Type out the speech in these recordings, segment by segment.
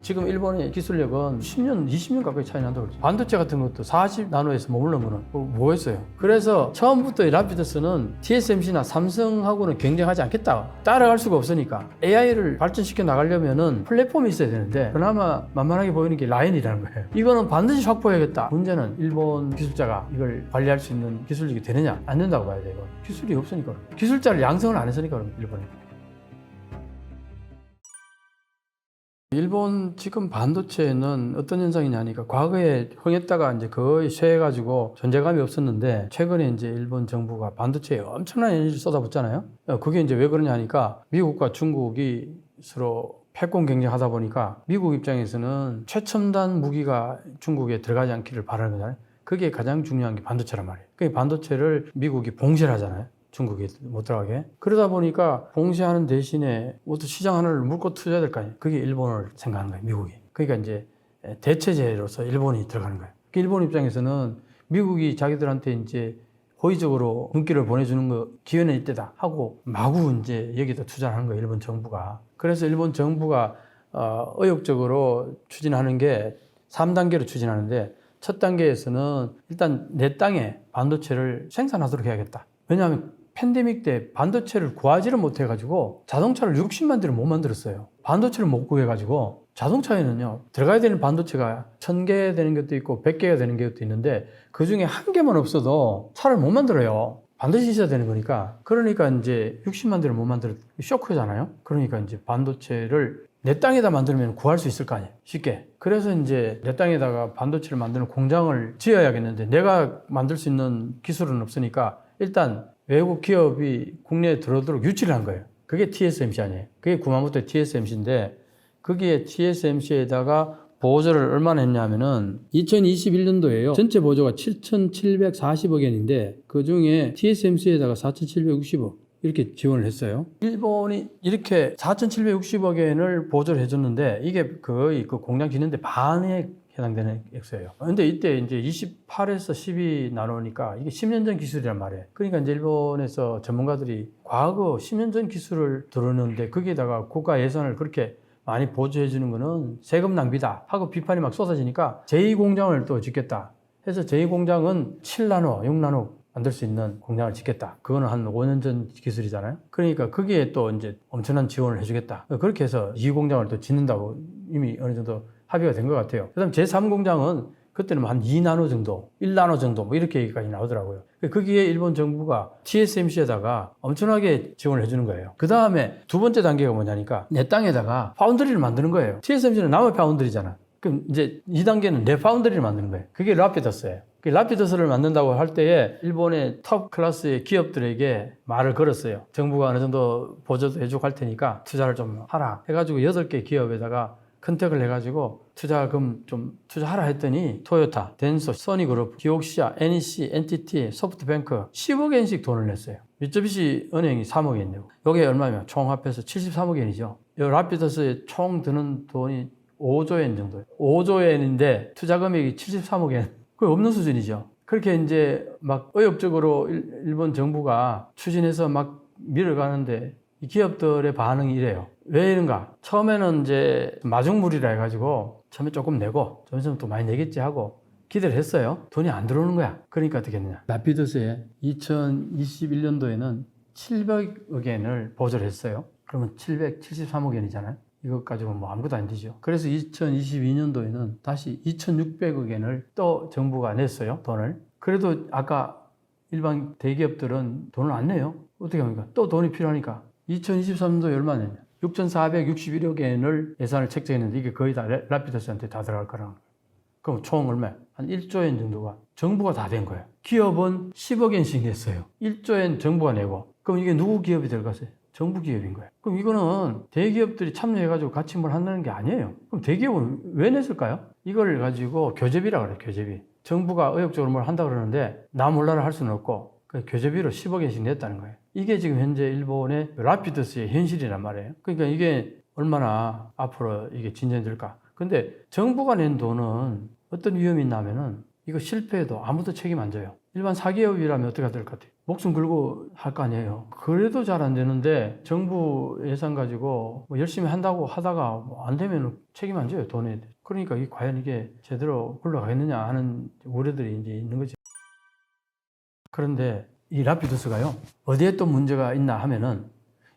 지금 일본의 기술력은 10년, 20년 가까이 차이 난다고 그러죠. 반도체 같은 것도 40나노에서 머무른 거는 뭐겠어요. 그래서 처음부터 이 라피더스는 TSMC나 삼성하고는 경쟁하지 않겠다. 따라갈 수가 없으니까 AI를 발전시켜 나가려면은 플랫폼이 있어야 되는데 그나마 만만하게 보이는 게 라인이라는 거예요. 이거는 반드시 확보해야겠다. 문제는 일본 기술자가 이걸 관리할 수 있는 기술력이 되느냐? 안 된다고 봐야 돼요. 기술이 없으니까. 기술자를 양성을 안 했으니까 일본이. 일본 지금 반도체는 어떤 현상이냐니까 과거에 흥했다가 이제 거의 쇠해가지고 존재감이 없었는데 최근에 이제 일본 정부가 반도체에 엄청난 에너지를 쏟아붓잖아요. 그게 이제 왜 그러냐 하니까 미국과 중국이 서로 패권 경쟁하다 보니까 미국 입장에서는 최첨단 무기가 중국에 들어가지 않기를 바라는 거잖아요. 그게 가장 중요한 게 반도체란 말이에요. 그 반도체를 미국이 봉쇄를 하잖아요. 중국에 못 들어가게. 그러다 보니까 봉쇄하는 대신에 어떤 시장 하나를 물고 투자해야 될 거 아니에요. 그게 일본을 생각하는 거예요, 미국이. 그러니까 이제 대체제로서 일본이 들어가는 거예요. 일본 입장에서는 미국이 자기들한테 이제 호의적으로 눈길을 보내주는 거 기회는 이때다 하고 마구 이제 여기다 투자를 하는 거예요, 일본 정부가. 그래서 일본 정부가 의욕적으로 추진하는 게 3단계로 추진하는데 첫 단계에서는 일단 내 땅에 반도체를 생산하도록 해야겠다. 왜냐하면 팬데믹 때 반도체를 구하지를 못해가지고 자동차를 60만 대를 못 만들었어요. 반도체를 못 구해가지고 자동차에는요 들어가야 되는 반도체가 1000개 되는 것도 있고 100개가 되는 것도 있는데 그 중에 한 개만 없어도 차를 못 만들어요. 반드시 있어야 되는 거니까. 그러니까 이제 60만 대를 못 만들어 쇼크잖아요. 그러니까 이제 반도체를 내 땅에다 만들면 구할 수 있을 거 아니에요. 쉽게. 그래서 이제 내 땅에다가 반도체를 만드는 공장을 지어야겠는데 내가 만들 수 있는 기술은 없으니까 일단 외국 기업이 국내에 들어오도록 유치를 한 거예요. 그게 TSMC 아니에요. 그게 구마모토의 TSMC인데 거기에 TSMC에다가 보조를 얼마나 했냐면은 2021년도에요. 전체 보조가 7,740억 엔인데 그 중에 TSMC에다가 4,760억 이렇게 지원을 했어요. 일본이 이렇게 4,760억 엔을 보조를 해줬는데 이게 거의 그 공장 짓는데 반에 해당되는 액수예요. 근데 이때 이제 28에서 10이 나누니까 이게 10년 전 기술이란 말이에요. 그러니까 이제 일본에서 전문가들이 과거 10년 전 기술을 들었는데 거기에다가 국가 예산을 그렇게 많이 보조해 주는 거는 세금 낭비다 하고 비판이 막 쏟아지니까 제2공장을 또 짓겠다 해서 제2공장은 7나노, 6나노 만들 수 있는 공장을 짓겠다. 그거는 한 5년 전 기술이잖아요. 그러니까 거기에 또 이제 엄청난 지원을 해주겠다. 그렇게 해서 2공장을 또 짓는다고 이미 어느 정도 합의가 된 것 같아요. 그 다음 제3공장은 그때는 한 2나노 정도, 1나노 정도 뭐 이렇게 얘기까지 나오더라고요. 거기에 일본 정부가 TSMC에다가 엄청나게 지원을 해주는 거예요. 그 다음에 두 번째 단계가 뭐냐니까 내 땅에다가 파운드리를 만드는 거예요. TSMC는 남의 파운드리잖아. 그럼 이제 2단계는 내 파운드리를 만드는 거예요. 그게 라피더스예요. 라피더스를 만든다고 할 때에 일본의 톱 클래스의 기업들에게 말을 걸었어요. 정부가 어느 정도 보조도 해주고 할 테니까 투자를 좀 하라 해가지고 8개 기업에다가 컨택을 해가지고 투자금 좀 투자하라 했더니 토요타, 덴소, 써니그룹, 기옥시아, NEC, NTT, 소프트뱅크 10억 엔씩 돈을 냈어요. 미쯔비시 은행이 3억 엔 내고 이게 얼마면 총 합해서 73억 엔이죠. 이 라피더스에 총 드는 돈이 5조 엔 정도예요. 5조 엔인데 투자 금액이 73억 엔. 그게 없는 수준이죠. 그렇게 이제 막 의욕적으로 일본 정부가 추진해서 막 밀어가는데 이 기업들의 반응이 이래요. 왜 이런가? 처음에는 이제 마중물이라 해가지고 처음에 조금 내고 좀 있으면 또 많이 내겠지 하고 기대를 했어요. 돈이 안 들어오는 거야. 그러니까 어떻게 했느냐? 라피더스에 2021년도에는 700억 엔을 보조를 했어요. 그러면 773억 엔이잖아요. 이것 가지고 뭐 아무것도 안 되죠. 그래서 2022년도에는 다시 2,600억 엔을 또 정부가 냈어요. 돈을. 그래도 아까 일반 대기업들은 돈을 안 내요. 어떻게 합니까? 또 돈이 필요하니까. 2023년도에 얼마 냈냐? 6,461억 엔을 예산을 책정했는데 이게 거의 다 라피더스한테 다 들어갈 거라는 거예요. 그럼 총 얼마? 한 1조 엔 정도가 정부가 다 된 거예요. 기업은 10억 엔씩 냈어요. 1조 엔 정부가 내고. 그럼 이게 누구 기업이 들어갔어요? 정부 기업인 거예요. 그럼 이거는 대기업들이 참여해가지고 같이 뭘 한다는 게 아니에요. 그럼 대기업은 왜 냈을까요? 이걸 가지고 교재비라고 그래요. 교재비. 정부가 의욕적으로 뭘 한다 그러는데 나 몰라라 할 수는 없고 그 교재비로 10억 엔씩 냈다는 거예요. 이게 지금 현재 일본의 라피더스의 현실이란 말이에요. 그러니까 이게 얼마나 앞으로 이게 진전될까. 근데 정부가 낸 돈은 어떤 위험이 있냐면은 이거 실패해도 아무도 책임 안 져요. 일반 사기업이라면 어떻게 될 것 같아요? 목숨 걸고 할 거 아니에요. 그래도 잘 안 되는데 정부 예산 가지고 뭐 열심히 한다고 하다가 뭐안 되면 책임 안 져요. 돈에. 그러니까 과연 이게 제대로 굴러가겠느냐 하는 우려들이 이제 있는 거죠. 그런데 이 라피두스가요, 어디에 또 문제가 있나 하면은,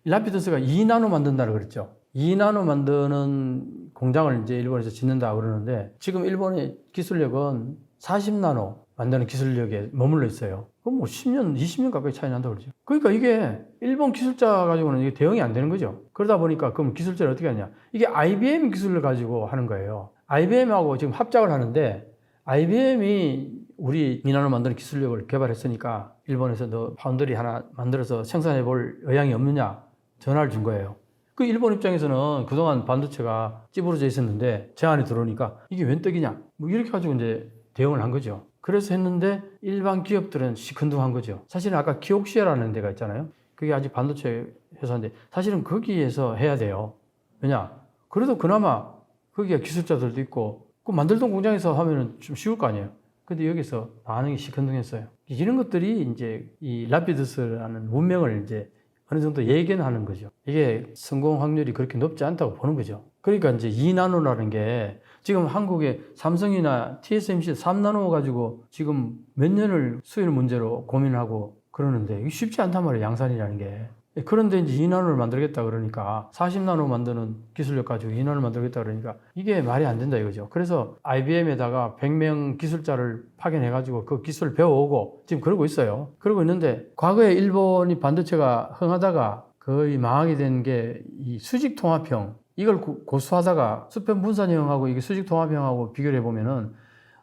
이 라피두스가 2나노 만든다고 그랬죠. 2나노 만드는 공장을 이제 일본에서 짓는다 그러는데, 지금 일본의 기술력은 40나노 만드는 기술력에 머물러 있어요. 그럼 뭐 10년, 20년 가까이 차이 난다고 그러죠. 그러니까 이게 일본 기술자 가지고는 이게 대응이 안 되는 거죠. 그러다 보니까 그럼 기술자를 어떻게 하냐. 이게 IBM 기술을 가지고 하는 거예요. IBM하고 지금 합작을 하는데, IBM이 우리 2나노 만드는 기술력을 개발했으니까 일본에서 너 파운드리 하나 만들어서 생산해 볼 의향이 없느냐 전화를 준 거예요. 그 일본 입장에서는 그동안 반도체가 찌부러져 있었는데 제안이 들어오니까 이게 웬 떡이냐 뭐 이렇게 가지고 이제 대응을 한 거죠. 그래서 했는데 일반 기업들은 시큰둥한 거죠. 사실은 아까 키옥시아라는 데가 있잖아요. 그게 아직 반도체 회사인데 사실은 거기에서 해야 돼요. 왜냐? 그래도 그나마 거기가 기술자들도 있고 그 만들던 공장에서 하면은 좀 쉬울 거 아니에요. 근데 여기서 반응이 시큰둥했어요. 이런 것들이 이제 이 라피두스라는 문명을 이제 어느 정도 예견하는 거죠. 이게 성공 확률이 그렇게 높지 않다고 보는 거죠. 그러니까 이제 2나노라는 게 지금 한국의 삼성이나 TSMC 3나노 가지고 지금 몇 년을 수율 문제로 고민하고 그러는데 이게 쉽지 않단 말이에요. 양산이라는 게. 그런데 이제 2나노를 만들겠다 그러니까 40나노 만드는 기술력 가지고 2나노를 만들겠다 그러니까 이게 말이 안 된다 이거죠. 그래서 IBM에다가 100명 기술자를 파견해가지고 그 기술을 배워오고 지금 그러고 있어요. 그러고 있는데 과거에 일본이 반도체가 흥하다가 거의 망하게 된 게 이 수직통합형 이걸 고수하다가 수평 분산형하고 이게 수직통합형하고 비교를 해보면은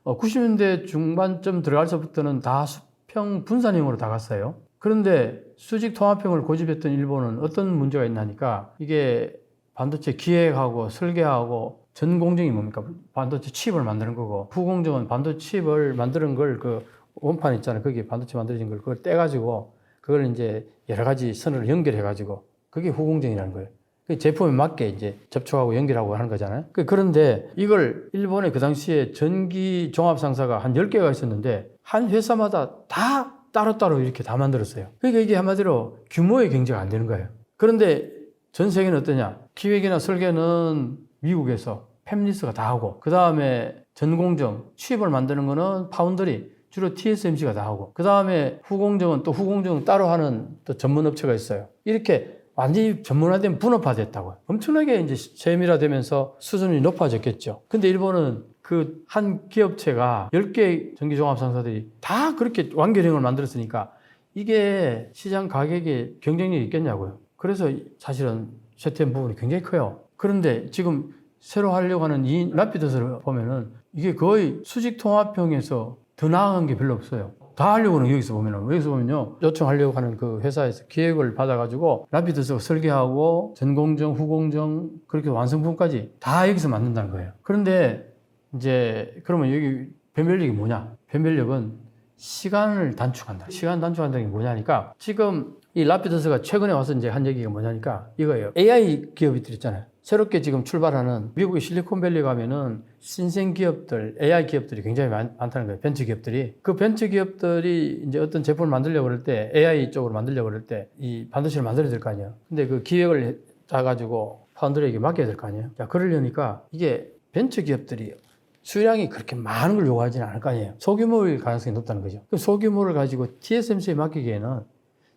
90년대 중반쯤 들어갈서부터는 다 수평 분산형으로 다 갔어요. 그런데 수직 통합형을 고집했던 일본은 어떤 문제가 있나 하니까 이게 반도체 기획하고 설계하고 전 공정이 뭡니까? 반도체 칩을 만드는 거고 후 공정은 반도체 칩을 만드는 걸 그 원판 있잖아요. 거기에 반도체 만들어진 걸 그걸 떼가지고 그걸 이제 여러 가지 선을 연결해가지고 그게 후 공정이라는 거예요. 그 제품에 맞게 이제 접촉하고 연결하고 하는 거잖아요. 그런데 이걸 일본의 그 당시에 전기 종합 상사가 한 10개가 있었는데 한 회사마다 다 따로따로 이렇게 다 만들었어요. 그러니까 이게 한마디로 규모의 경제가 안 되는 거예요. 그런데 전 세계는 어떠냐? 기획이나 설계는 미국에서 팹리스가 다 하고 그 다음에 전공정, 칩을 만드는 거는 파운드리, 주로 TSMC가 다 하고 그 다음에 후공정은 또 후공정 따로 하는 또 전문 업체가 있어요. 이렇게 완전히 전문화된 분업화됐다고요. 엄청나게 이제 세밀화되면서 수준이 높아졌겠죠. 근데 일본은 그 한 기업체가 10개 전기종합상사들이 다 그렇게 완결형을 만들었으니까 이게 시장 가격에 경쟁력이 있겠냐고요. 그래서 사실은 쇠퇴한 부분이 굉장히 커요. 그런데 지금 새로 하려고 하는 이 라피두스를 보면은 이게 거의 수직통합형에서 더 나아간 게 별로 없어요. 다 하려고는 여기서 보면요. 요청하려고 하는 그 회사에서 기획을 받아가지고 라피두스 설계하고 전공정, 후공정 그렇게 완성품까지 다 여기서 만든다는 거예요. 그런데 이제 그러면 여기 변별력이 뭐냐? 변별력은 시간을 단축한다. 시간 단축한다는 게 뭐냐니까 지금 이 라피두스가 최근에 와서 이제 한 얘기가 뭐냐니까 이거예요. AI 기업들 있잖아요. 새롭게 지금 출발하는 미국의 실리콘밸리 가면은 신생 기업들, AI 기업들이 굉장히 많다는 거예요. 벤처 기업들이. 그 벤처 기업들이 이제 어떤 제품을 만들려고 그럴 때 AI 쪽으로 만들려고 그럴 때 이 반도체를 만들어야 될 거 아니에요. 근데 그 기획을 짜가지고 파운드리에게 맡겨야 될 거 아니에요. 자, 그러려니까 이게 벤처 기업들이 수량이 그렇게 많은 걸 요구하지는 않을 거 아니에요. 소규모일 가능성이 높다는 거죠. 그 소규모를 가지고 TSMC에 맡기기에는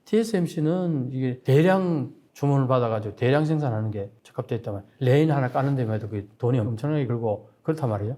TSMC는 이게 대량 주문을 받아가지고 대량 생산하는 게 적합되어 있다면 레인 하나 까는 데만 해도 그 돈이 엄청나게 들고 그렇단 말이에요.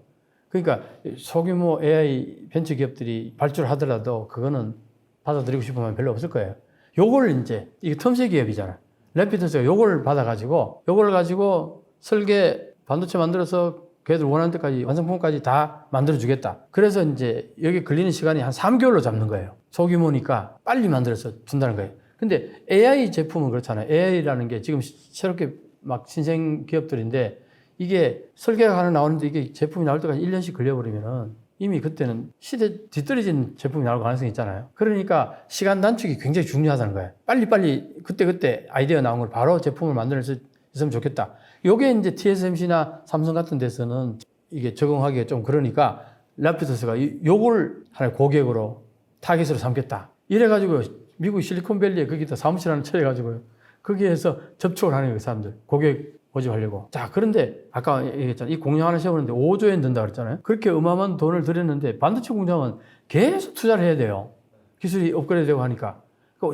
그러니까 소규모 AI 벤처 기업들이 발주를 하더라도 그거는 받아들이고 싶으면 별로 없을 거예요. 요걸 이제 이게 틈새 기업이잖아요. 래피드스가 요걸 받아가지고 요걸 가지고 설계 반도체 만들어서 걔들 원하는 데까지 완성품까지 다 만들어주겠다. 그래서 이제 여기 걸리는 시간이 한 3개월로 잡는 거예요. 소규모니까 빨리 만들어서 준다는 거예요. 근데 AI 제품은 그렇잖아요. AI라는 게 지금 새롭게 막 신생 기업들인데 이게 설계가 하나 나오는데 이게 제품이 나올 때까지 1년씩 걸려버리면은 이미 그때는 시대 뒤떨어진 제품이 나올 가능성이 있잖아요. 그러니까 시간 단축이 굉장히 중요하다는 거예요. 빨리빨리 그때 아이디어 나온 걸 바로 제품을 만들 수 있으면 좋겠다. 요게 이제 TSMC나 삼성 같은 데서는 이게 적응하기가 좀 그러니까 라피더스가 요걸 하나의 고객으로 타깃으로 삼겠다. 이래가지고 미국 실리콘밸리에 거기다 사무실 하나 차려가지고요. 거기에서 접촉을 하는 거예요, 사람들. 고객 모집하려고. 자, 그런데 아까 얘기했잖아요. 이 공장 하나 세우는데 5조 엔 든다 그랬잖아요. 그렇게 어마어마한 돈을 들였는데 반도체 공장은 계속 투자를 해야 돼요. 기술이 업그레이드 되고 하니까.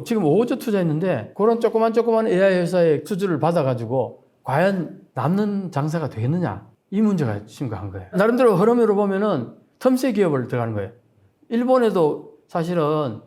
지금 5조 투자했는데 그런 조그만 AI 회사의 수주를 받아가지고 과연 남는 장사가 되겠느냐? 이 문제가 심각한 거예요. 나름대로 흐름으로 보면은 틈새 기업을 들어가는 거예요. 일본에도 사실은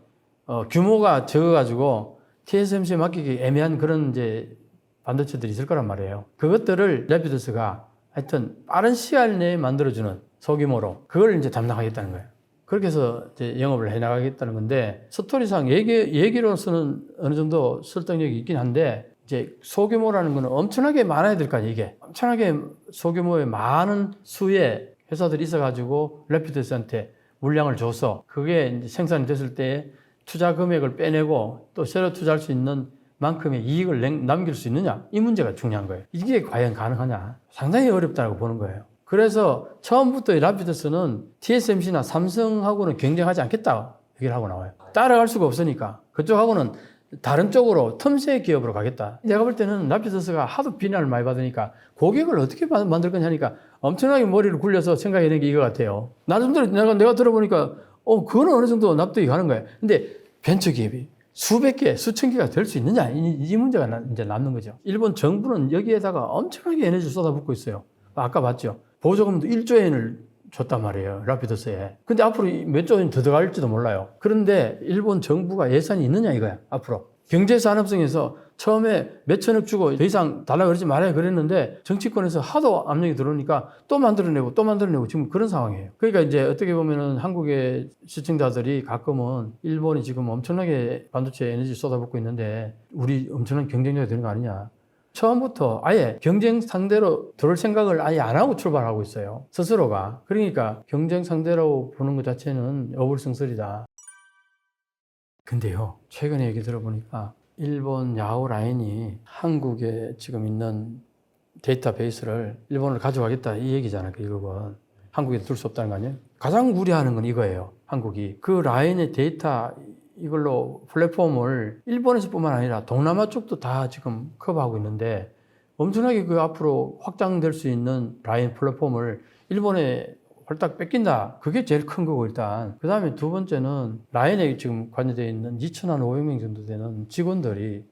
규모가 적어가지고 TSMC에 맡기기 애매한 그런 이제 반도체들이 있을 거란 말이에요. 그것들을 래피더스가 하여튼 빠른 시간 내에 만들어주는 소규모로 그걸 이제 담당하겠다는 거예요. 그렇게 해서 이제 영업을 해 나가겠다는 건데 스토리상 얘기로서는 어느 정도 설득력이 있긴 한데 이제 소규모라는 거는 엄청나게 많아야 될 거 아니에요, 이게. 엄청나게 소규모의 많은 수의 회사들이 있어가지고 래피더스한테 물량을 줘서 그게 이제 생산이 됐을 때 투자 금액을 빼내고 또 새로 투자할 수 있는 만큼의 이익을 남길 수 있느냐? 이 문제가 중요한 거예요. 이게 과연 가능하냐? 상당히 어렵다고 보는 거예요. 그래서 처음부터 래피더스는 TSMC나 삼성하고는 경쟁하지 않겠다 얘기를 하고 나와요. 따라갈 수가 없으니까 그쪽하고는 다른 쪽으로 틈새 기업으로 가겠다. 내가 볼 때는 래피더스가 하도 비난을 많이 받으니까 고객을 어떻게 만들 거냐 하니까 엄청나게 머리를 굴려서 생각해낸 게 이거 같아요. 나름대로 내가 들어보니까 그거는 어느 정도 납득이 가는 거예요. 근데 벤처 기업이 수백 개, 수천 개가 될 수 있느냐? 이 문제가 이제 남는 거죠. 일본 정부는 여기에다가 엄청나게 에너지를 쏟아붓고 있어요. 아까 봤죠? 보조금도 1조 엔을 줬단 말이에요. 래피더스에. 근데 앞으로 몇 조 엔 더 들어갈지도 몰라요. 그런데 일본 정부가 예산이 있느냐 이거야, 앞으로. 경제산업성에서 처음에 몇천억 주고 더 이상 달라고 그러지 말아야 그랬는데 정치권에서 하도 압력이 들어오니까 또 만들어내고 지금 그런 상황이에요. 그러니까 이제 어떻게 보면은 한국의 시청자들이 가끔은 일본이 지금 엄청나게 반도체 에너지 쏟아붓고 있는데 우리 엄청난 경쟁자가 되는 거 아니냐. 처음부터 아예 경쟁 상대로 들을 생각을 아예 안 하고 출발하고 있어요. 스스로가. 그러니까 경쟁 상대로 보는 것 자체는 어불성설이다. 근데요, 최근에 얘기 들어보니까 일본 야후 라인이 한국에 지금 있는 데이터베이스를 일본으로 가져가겠다 이 얘기잖아요. 이건 한국에 둘 수 없다는 거 아니에요? 가장 우려하는 건 이거예요. 한국이 그 라인의 데이터 이걸로 플랫폼을 일본에서뿐만 아니라 동남아 쪽도 다 지금 커버하고 있는데 엄청나게 그 앞으로 확장될 수 있는 라인 플랫폼을 일본에 홀딱 뺏긴다. 그게 제일 큰 거고 일단. 그 다음에 두 번째는 라인에 지금 관여되어 있는 2,500명 정도 되는 직원들이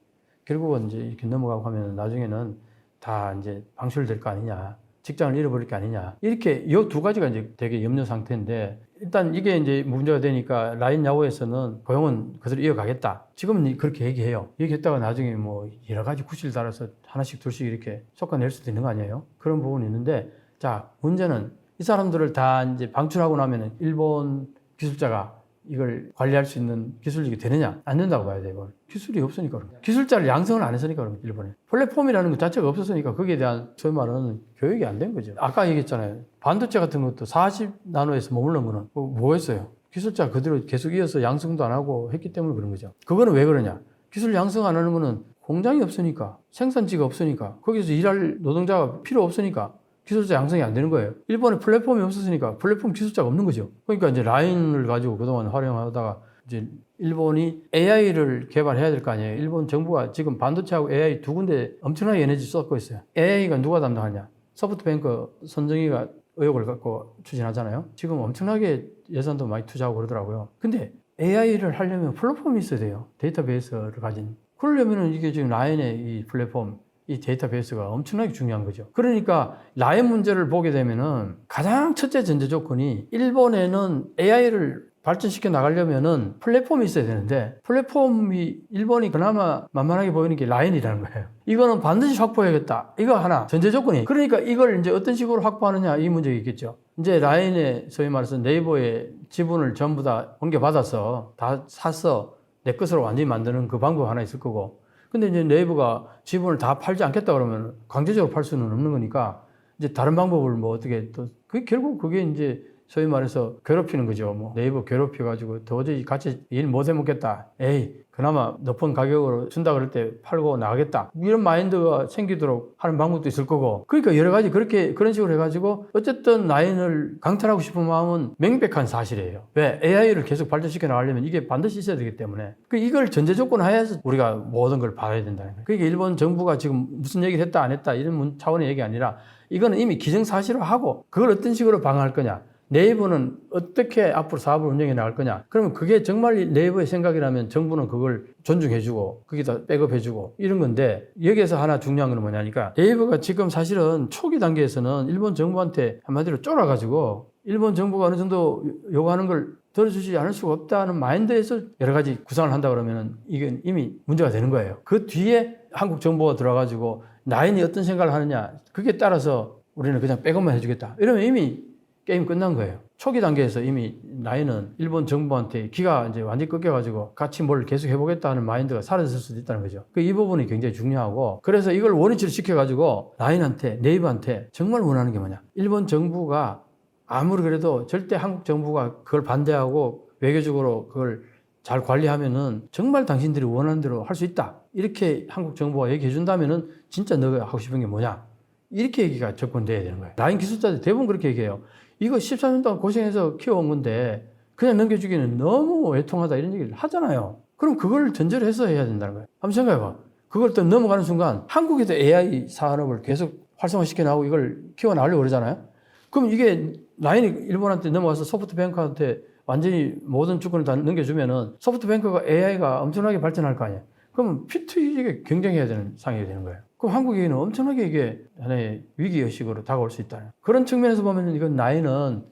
결국은 이제 이렇게 넘어가고 하면 나중에는 다 이제 방출될 거 아니냐. 직장을 잃어버릴 게 아니냐. 이렇게 이 두 가지가 이제 되게 염려 상태인데 일단 이게 이제 문제가 되니까 라인 야후에서는 고용은 그대로 이어가겠다. 지금은 그렇게 얘기해요. 얘기했다가 나중에 뭐 여러 가지 구실 달아서 하나씩 둘씩 이렇게 쏟아낼 수도 있는 거 아니에요? 그런 부분이 있는데 자, 문제는 이 사람들을 다 이제 방출하고 나면은 일본 기술자가 이걸 관리할 수 있는 기술력이 되느냐? 안 된다고 봐야 돼요. 기술이 없으니까 그런 거예요. 기술자를 양성을 안 했으니까 그런 거예요, 일본에. 플랫폼이라는 것 자체가 없었으니까 거기에 대한 소위 말하는 교육이 안 된 거죠. 아까 얘기했잖아요. 반도체 같은 것도 40나노에서 머무른 거는 뭐였어요? 기술자 그대로 계속 이어서 양성도 안 하고 했기 때문에 그런 거죠. 그거는 왜 그러냐? 기술 양성 안 하는 거는 공장이 없으니까, 생산지가 없으니까, 거기서 일할 노동자가 필요 없으니까 기술자 양성이 안 되는 거예요. 일본에 플랫폼이 없었으니까 플랫폼 기술자가 없는 거죠. 그러니까 이제 라인을 가지고 그동안 활용하다가 이제 일본이 AI를 개발해야 될 거 아니에요. 일본 정부가 지금 반도체하고 AI 두 군데 엄청나게 에너지 쏟고 있어요. AI가 누가 담당하냐? 소프트뱅크 손정희가 의혹을 갖고 추진하잖아요. 지금 엄청나게 예산도 많이 투자하고 그러더라고요. 근데 AI를 하려면 플랫폼이 있어야 돼요. 데이터베이스를 가진. 그러려면 이게 지금 라인의 이 플랫폼, 이 데이터베이스가 엄청나게 중요한 거죠. 그러니까 라인 문제를 보게 되면은 가장 첫째 전제 조건이 일본에는 AI를 발전시켜 나가려면은 플랫폼이 있어야 되는데 플랫폼이 일본이 그나마 만만하게 보이는 게 라인이라는 거예요. 이거는 반드시 확보해야겠다. 이거 하나 전제 조건이. 그러니까 이걸 이제 어떤 식으로 확보하느냐 이 문제가 있겠죠. 이제 라인에 소위 말해서 네이버의 지분을 전부 다 옮겨받아서 다 사서 내 것으로 완전히 만드는 그 방법 하나 있을 거고. 근데 이제 네이버가 지분을 다 팔지 않겠다 그러면 강제적으로 팔 수는 없는 거니까 이제 다른 방법을 뭐 어떻게 또 결국 그게 이제 소위 말해서 괴롭히는 거죠. 뭐 네이버 괴롭혀가지고 도저히 같이 일 못 해먹겠다. 에이, 그나마 높은 가격으로 준다 그럴 때 팔고 나가겠다. 이런 마인드가 생기도록 하는 방법도 있을 거고. 그러니까 여러 가지 그런 식으로 해가지고 어쨌든 라인을 강탈하고 싶은 마음은 명백한 사실이에요. 왜? AI를 계속 발전시켜 나가려면 이게 반드시 있어야 되기 때문에. 이걸 전제 조건 하에서 우리가 모든 걸 봐야 된다는 거예요. 그러니까 일본 정부가 지금 무슨 얘기를 했다 안 했다 이런 차원의 얘기 아니라 이거는 이미 기정사실화하고 그걸 어떤 식으로 방어할 거냐. 네이버는 어떻게 앞으로 사업을 운영해 나갈 거냐. 그러면 그게 정말 네이버의 생각이라면 정부는 그걸 존중해주고 거기다 백업해주고 이런 건데 여기에서 하나 중요한 건 뭐냐니까 네이버가 지금 사실은 초기 단계에서는 일본 정부한테 한마디로 쫄아가지고 일본 정부가 어느 정도 요구하는 걸 들어주지 않을 수가 없다는 마인드에서 여러 가지 구상을 한다 그러면 이게 이미 문제가 되는 거예요. 그 뒤에 한국 정부가 들어가가지고 라인이 어떤 생각을 하느냐 그게 따라서 우리는 그냥 백업만 해주겠다. 이러면 이미 게임 끝난 거예요. 초기 단계에서 이미 라인은 일본 정부한테 기가 이제 완전히 꺾여가지고 같이 뭘 계속 해보겠다는 마인드가 사라졌을 수도 있다는 거죠. 이 부분이 굉장히 중요하고 그래서 이걸 원위치를 시켜가지고 라인한테 네이버한테 정말 원하는 게 뭐냐. 일본 정부가 아무리 그래도 절대 한국 정부가 그걸 반대하고 외교적으로 그걸 잘 관리하면은 정말 당신들이 원하는 대로 할 수 있다. 이렇게 한국 정부가 얘기해 준다면은 진짜 너가 하고 싶은 게 뭐냐. 이렇게 얘기가 접근돼야 되는 거예요. 라인 기술자들 대부분 그렇게 얘기해요. 이거 14년 동안 고생해서 키워온 건데 그냥 넘겨주기는 너무 애통하다 이런 얘기를 하잖아요. 그럼 그걸 전제로 해서 해야 된다는 거예요. 한번 생각해봐. 그걸 또 넘어가는 순간 한국에도 AI 산업을 계속 활성화시켜 나가고 이걸 키워나가려고 그러잖아요. 그럼 이게 라인이 일본한테 넘어가서 소프트뱅크한테 완전히 모든 주권을 다 넘겨주면은 소프트뱅크가 AI가 엄청나게 발전할 거 아니에요. 그러면 피트이게 경쟁해야 되는 상황이 되는 거예요. 그럼 한국에는 엄청나게 이게 하나의 위기의식으로 다가올 수 있다는. 그런 측면에서 보면 이건 라인은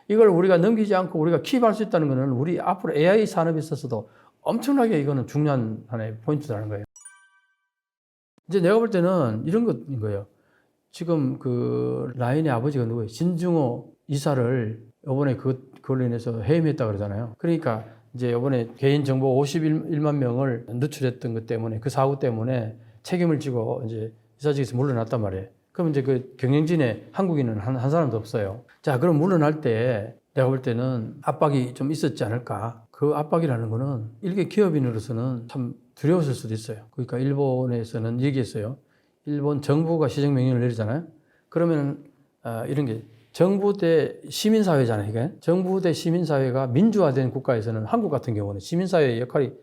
이걸 우리가 넘기지 않고 우리가 킵할 수 있다는 것은 우리 앞으로 AI 산업에 있어서도 엄청나게 이거는 중요한 하나의 포인트라는 거예요. 이제 내가 볼 때는 이런 것인 거예요. 지금 그 라인의 아버지가 누구예요? 진중호 이사를 이번에 그걸로 인해서 해임했다 그러잖아요. 그러니까 이제 이번에 개인정보 51만 명을 누출했던 것 때문에 그 사고 때문에 책임을 지고 이제 이사직에서 물러났단 말이에요. 그럼 이제 그 경영진에 한국인은 한 사람도 없어요. 자, 그럼 물러날 때 내가 볼 때는 압박이 좀 있었지 않을까. 그 압박이라는 거는 일개 기업인으로서는 참 두려웠을 수도 있어요. 그러니까 일본에서는 얘기했어요. 일본 정부가 시정명령을 내리잖아요. 그러면 이런 게 정부 대 시민사회잖아요. 이게 정부 대 시민사회가 민주화된 국가에서는 한국 같은 경우는 시민사회의 역할이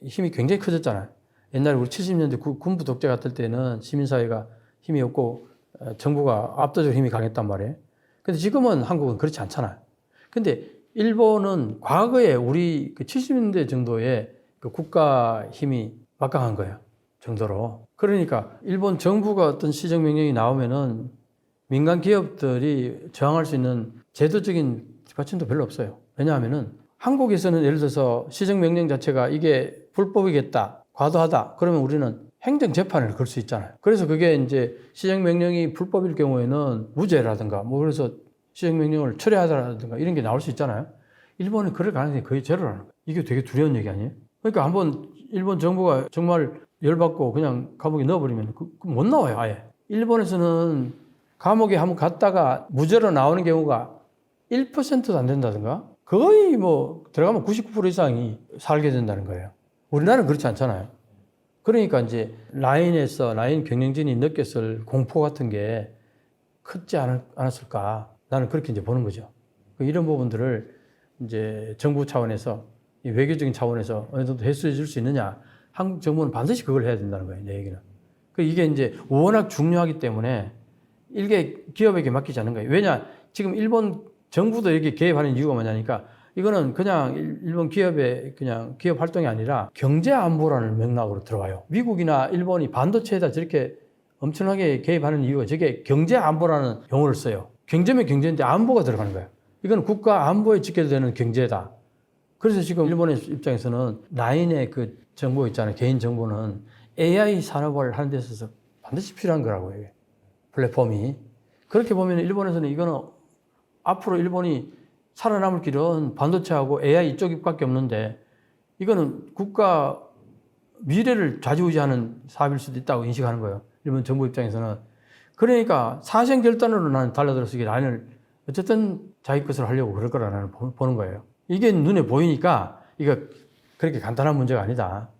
힘이 굉장히 커졌잖아요. 옛날에 우리 70년대 군부 독재 같을 때는 시민사회가 힘이 없고 정부가 압도적으로 힘이 강했단 말이에요. 근데 지금은 한국은 그렇지 않잖아요. 근데 일본은 과거에 우리 그 70년대 정도의 그 국가 힘이 막강한 거예요. 정도로. 그러니까 일본 정부가 어떤 시정명령이 나오면은 민간 기업들이 저항할 수 있는 제도적인 뒷받침도 별로 없어요. 왜냐하면은 한국에서는 예를 들어서 시정명령 자체가 이게 불법이겠다, 과도하다. 그러면 우리는 행정재판을 걸 수 있잖아요. 그래서 그게 이제 시정명령이 불법일 경우에는 무죄라든가 뭐 그래서 시정명령을 철회하다라든가 이런 게 나올 수 있잖아요. 일본은 그럴 가능성이 거의 제로라는 거예요. 이게 되게 두려운 얘기 아니에요? 그러니까 한번 일본 정부가 정말 열받고 그냥 감옥에 넣어버리면 못 나와요, 아예. 일본에서는 감옥에 한번 갔다가 무죄로 나오는 경우가 1%도 안 된다든가 거의 뭐 들어가면 99% 이상이 살게 된다는 거예요. 우리나라는 그렇지 않잖아요. 그러니까 이제 라인 경영진이 느꼈을 공포 같은 게 크지 않았을까. 나는 그렇게 이제 보는 거죠. 이런 부분들을 이제 정부 차원에서 외교적인 차원에서 어느 정도 해소해 줄 수 있느냐. 한국 정부는 반드시 그걸 해야 된다는 거예요, 내 얘기는. 이게 이제 워낙 중요하기 때문에 일개 기업에게 맡기지 않는 거예요. 왜냐, 지금 일본 정부도 여기 개입하는 이유가 뭐냐니까 이거는 그냥 일본 기업의 그냥 기업 활동이 아니라 경제 안보라는 맥락으로 들어와요. 미국이나 일본이 반도체에다 저렇게 엄청나게 개입하는 이유가 저게 경제 안보라는 용어를 써요. 경제면 경제인데 안보가 들어가는 거예요. 이건 국가 안보에 지켜야 되는 경제다. 그래서 지금 일본의 입장에서는 라인의 그 정보 있잖아요. 개인 정보는 AI 산업을 하는 데 있어서 반드시 필요한 거라고요. 이게. 플랫폼이. 그렇게 보면 일본에서는 이거는 앞으로 일본이 살아남을 길은 반도체하고 AI 이쪽밖에 없는데 이거는 국가 미래를 좌지우지하는 사업일 수도 있다고 인식하는 거예요. 일본 정부 입장에서는. 그러니까 사생결단으로 나는 달라들어서 이 라인을 어쨌든 자기 것으로 하려고 그럴 거라는 보는 거예요. 이게 눈에 보이니까 이거 그렇게 간단한 문제가 아니다.